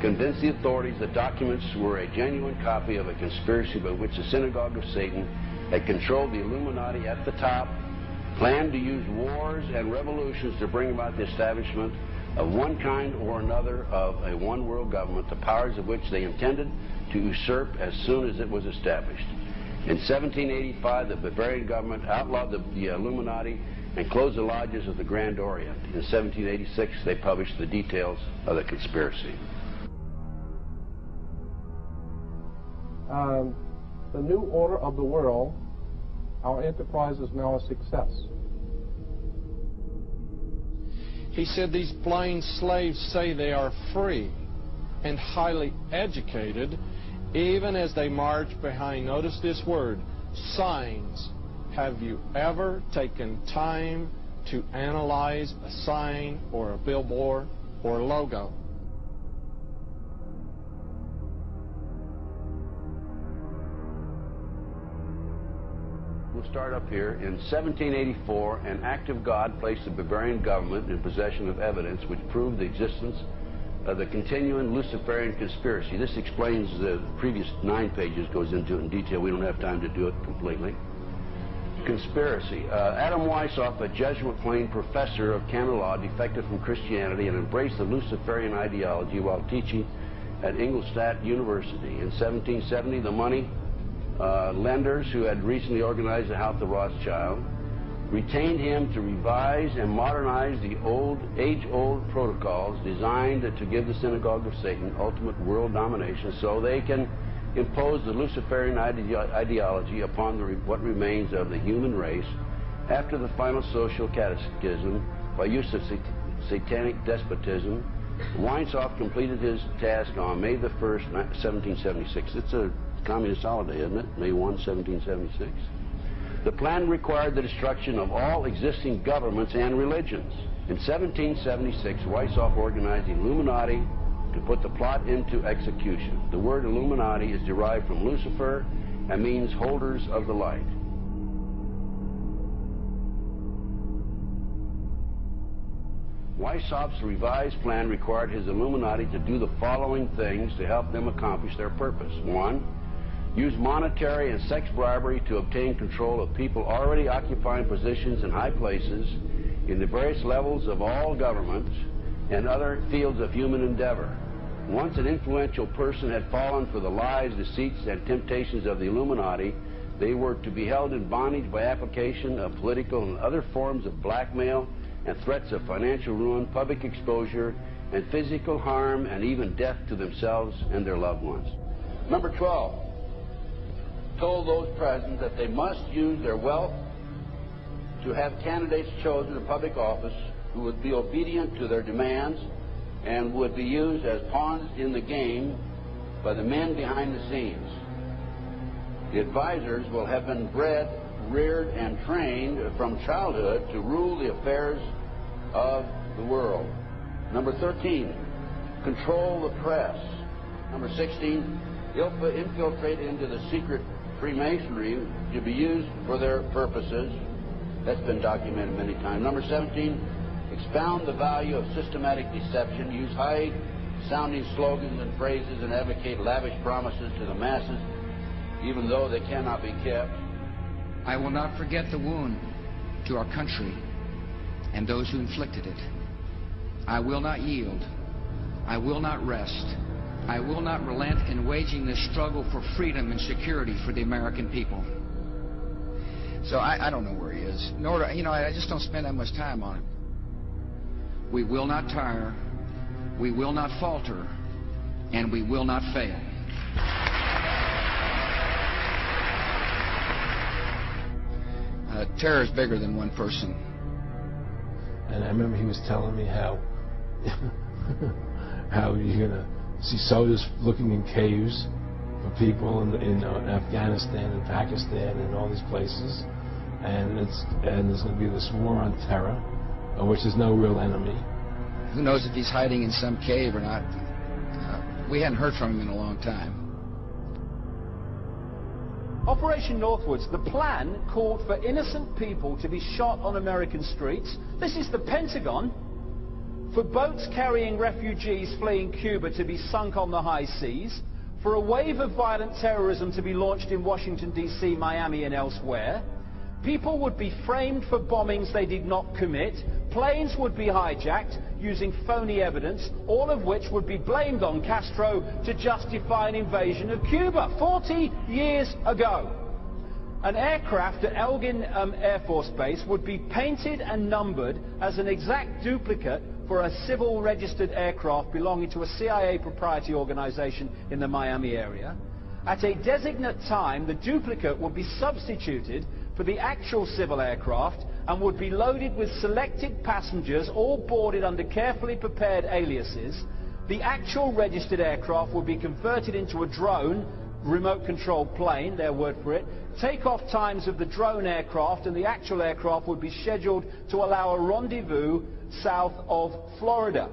convince the authorities the documents were a genuine copy of a conspiracy by which the Synagogue of Satan had controlled the Illuminati at the top, planned to use wars and revolutions to bring about the establishment of one kind or another of a one-world government, the powers of which they intended to usurp as soon as it was established. In 1785, the Bavarian government outlawed the Illuminati and closed the lodges of the Grand Orient. In 1786, they published the details of the conspiracy. The new order of the world, our enterprise is now a success. He said these blind slaves say they are free and highly educated, even as they march behind, notice this word, signs. Have you ever taken time to analyze a sign or a billboard or a logo? We'll start up here. In 1784, an act of God placed the Bavarian government in possession of evidence which proved the existence of the continuing Luciferian conspiracy. This explains the previous 9 pages, goes into it in detail. We don't have time to do it completely. Conspiracy. Adam Weishaupt, a Jesuit-trained professor of canon law, defected from Christianity and embraced the Luciferian ideology while teaching at Ingolstadt University. In 1770, the money lenders who had recently organized the House of Rothschild retained him to revise and modernize the age-old protocols designed to give the Synagogue of Satan ultimate world domination so they can impose the Luciferian ideology upon what remains of the human race after the final social cataclysm by use of satanic despotism. Weishaupt completed his task on May the 1st, 1776. It's a communist holiday, isn't it? May 1, 1776. The plan required the destruction of all existing governments and religions. In 1776, Weishaupt organized the Illuminati to put the plot into execution. The word Illuminati is derived from Lucifer and means holders of the light. Weishaupt's revised plan required his Illuminati to do the following things to help them accomplish their purpose. 1. Use monetary and sex bribery to obtain control of people already occupying positions in high places in the various levels of all governments and other fields of human endeavor. Once an influential person had fallen for the lies, deceits, and temptations of the Illuminati, they were to be held in bondage by application of political and other forms of blackmail and threats of financial ruin, public exposure, and physical harm, and even death to themselves and their loved ones. Number 12. Told those present that they must use their wealth to have candidates chosen to public office who would be obedient to their demands and would be used as pawns in the game by the men behind the scenes. The advisors will have been bred, reared, and trained from childhood to rule the affairs of the world. Number 13, control the press. Number 16, infiltrate into the secret Freemasonry to be used for their purposes. That's been documented many times. Number 17, expound the value of systematic deception, use high-sounding slogans and phrases, and advocate lavish promises to the masses, even though they cannot be kept. I will not forget the wound to our country and those who inflicted it. I will not yield. I will not rest. I will not relent in waging this struggle for freedom and security for the American people. So I don't know where he is. Nor do, I just don't spend that much time on it. We will not tire. We will not falter. And we will not fail. Terror is bigger than one person. And I remember he was telling me how you're going to see soldiers looking in caves for people in Afghanistan and Pakistan and all these places, and there's going to be this war on terror, of which there's no real enemy. Who knows if he's hiding in some cave or not? We hadn't heard from him in a long time. Operation Northwoods, the plan called for innocent people to be shot on American streets. This is the Pentagon for boats carrying refugees fleeing Cuba to be sunk on the high seas, for a wave of violent terrorism to be launched in Washington, D.C., Miami, and elsewhere. People would be framed for bombings they did not commit. Planes would be hijacked using phony evidence, all of which would be blamed on Castro to justify an invasion of Cuba 40 years ago. An aircraft at Elgin Air Force Base would be painted and numbered as an exact duplicate for a civil registered aircraft belonging to a CIA proprietary organization in the Miami area. At a designate time, the duplicate would be substituted for the actual civil aircraft and would be loaded with selected passengers, all boarded under carefully prepared aliases. The actual registered aircraft would be converted into a drone, remote-controlled plane, their word for it. Takeoff times of the drone aircraft and the actual aircraft would be scheduled to allow a rendezvous south of Florida.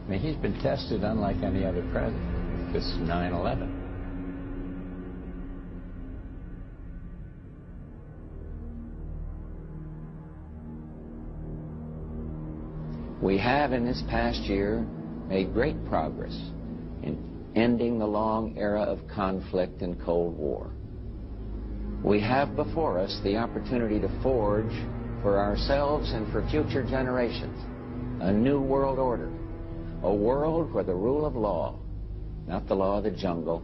I mean, he's been tested unlike any other president. This 9/11. We have in this past year made great progress in ending the long era of conflict and Cold War. We have before us the opportunity to forge for ourselves and for future generations a new world order, a world where the rule of law, not the law of the jungle,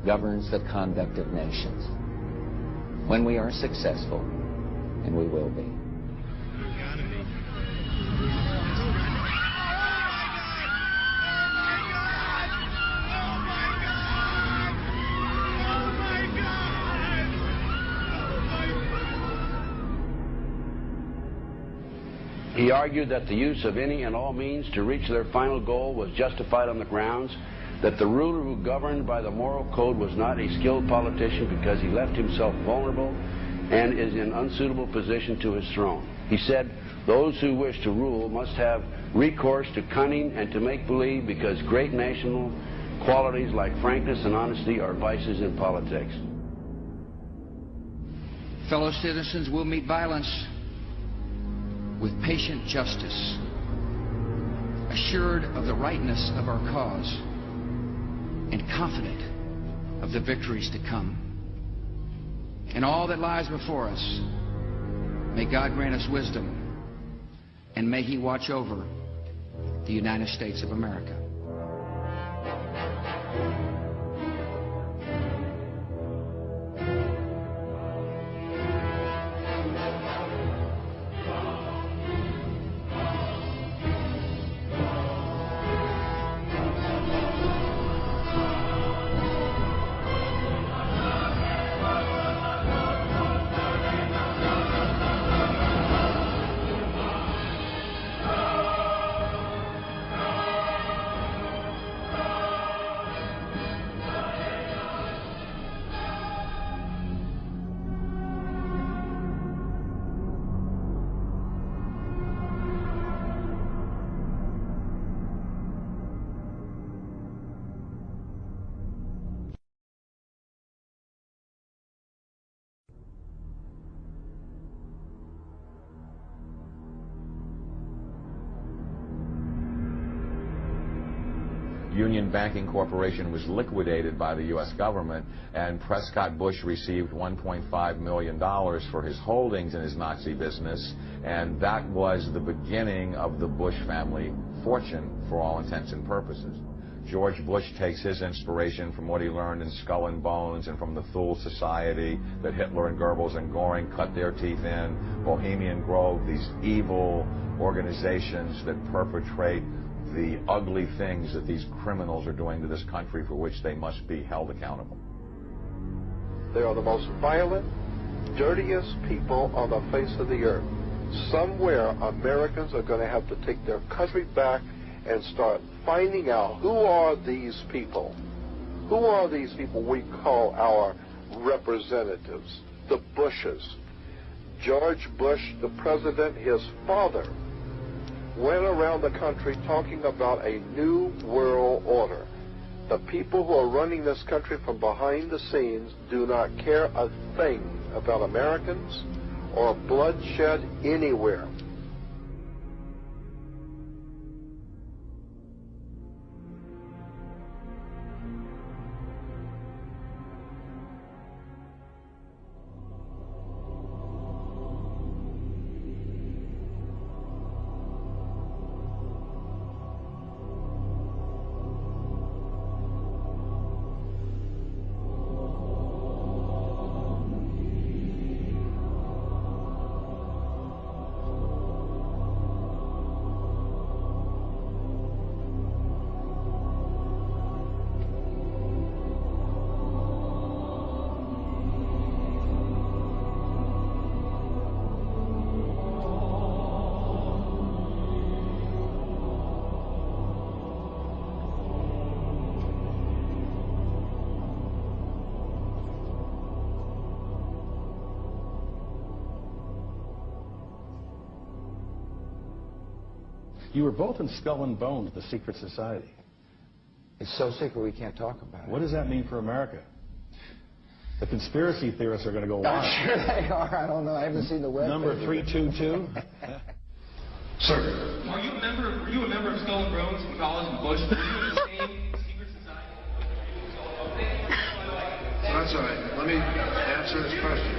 governs the conduct of nations. When we are successful, and we will be. He argued that the use of any and all means to reach their final goal was justified on the grounds that the ruler who governed by the moral code was not a skilled politician because he left himself vulnerable and is in unsuitable position to his throne. He said those who wish to rule must have recourse to cunning and to make-believe because great national qualities like frankness and honesty are vices in politics. Fellow citizens will meet violence with patient justice, assured of the rightness of our cause, and confident of the victories to come. In all that lies before us, may God grant us wisdom, and may He watch over the United States of America. Union Banking Corporation was liquidated by the U.S. government, and Prescott Bush received $1.5 million for his holdings in his Nazi business, and that was the beginning of the Bush family fortune for all intents and purposes. George Bush takes his inspiration from what he learned in Skull and Bones and from the Thule Society that Hitler and Goebbels and Goring cut their teeth in, Bohemian Grove, these evil organizations that perpetrate the ugly things that these criminals are doing to this country for which they must be held accountable. They are the most violent, dirtiest people on the face of the earth. Somewhere Americans are going to have to take their country back and start finding out who are these people. Who are these people we call our representatives, the Bushes. George Bush, the president, his father, went around the country talking about a new world order. The people who are running this country from behind the scenes do not care a thing about Americans or bloodshed anywhere. You were both in Skull and Bones, the secret society. It's so secret we can't talk about it. What does that mean for America? The conspiracy theorists are going to go wild. I'm sure they are. I don't know. I haven't seen the web. Number 322. Sir. Were you a member of Skull and Bones in college in Bush? Were you in the same secret society? That's all right. Let me answer this question.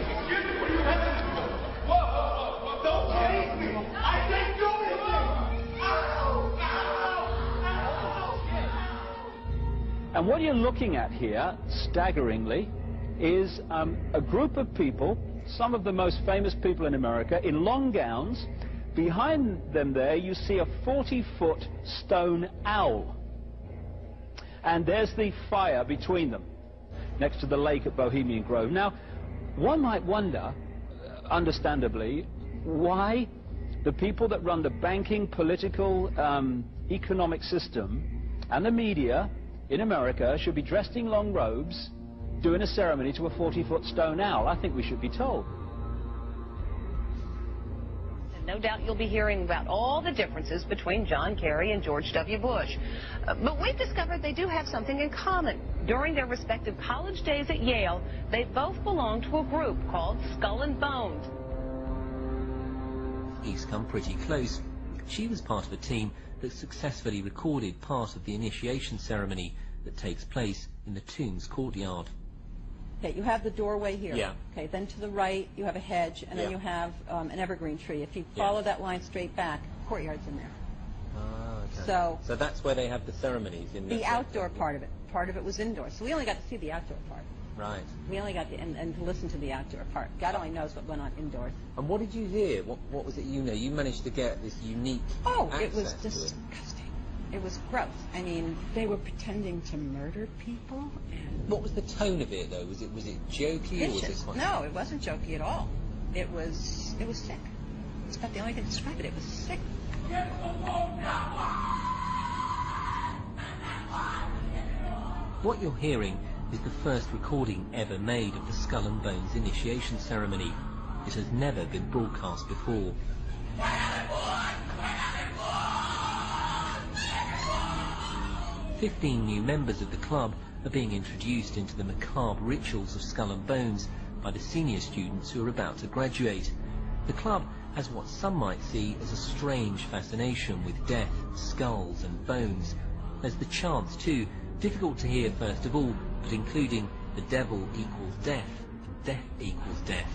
Whoa! Don't chase me! I didn't do anything! And what you're looking at here, staggeringly, is a group of people, some of the most famous people in America, in long gowns. Behind them there, you see a 40-foot stone owl. And there's the fire between them, next to the lake at Bohemian Grove. Now, one might wonder, understandably, why the people that run the banking, political, economic system and the media in America should be dressed in long robes doing a ceremony to a 40-foot stone owl. I think we should be told. No doubt you'll be hearing about all the differences between John Kerry and George W. Bush. But we've discovered they do have something in common. During their respective college days at Yale, they both belonged to a group called Skull and Bones. He's come pretty close. She was part of a team that successfully recorded part of the initiation ceremony that takes place in the tomb's courtyard. Okay, you have the doorway here. Yeah. Okay, then to the right you have a hedge, and then you have an evergreen tree. If you follow that line straight back, courtyard's in there. Ah, okay. So that's where they have the ceremonies in the outdoor part of it. Part of it was indoors, so we only got to see the outdoor part. Right. We only got to and to listen to the outdoor part. God only knows what went on indoors. And what did you hear? What was it you know? You managed to get this unique it was access to it. disgusting. It was gross. I mean, they were pretending to murder people. And what was the tone of it, though? Was it jokey or was it quite... No, it wasn't jokey at all. It was sick. It's about the only thing to describe it. It was sick. What you're hearing is the first recording ever made of the Skull and Bones initiation ceremony. It has never been broadcast before. 15 new members of the club are being introduced into the macabre rituals of Skull and Bones by the senior students who are about to graduate. The club has what some might see as a strange fascination with death, skulls and bones. There's the chants too, difficult to hear first of all, but including the devil equals death and death equals death.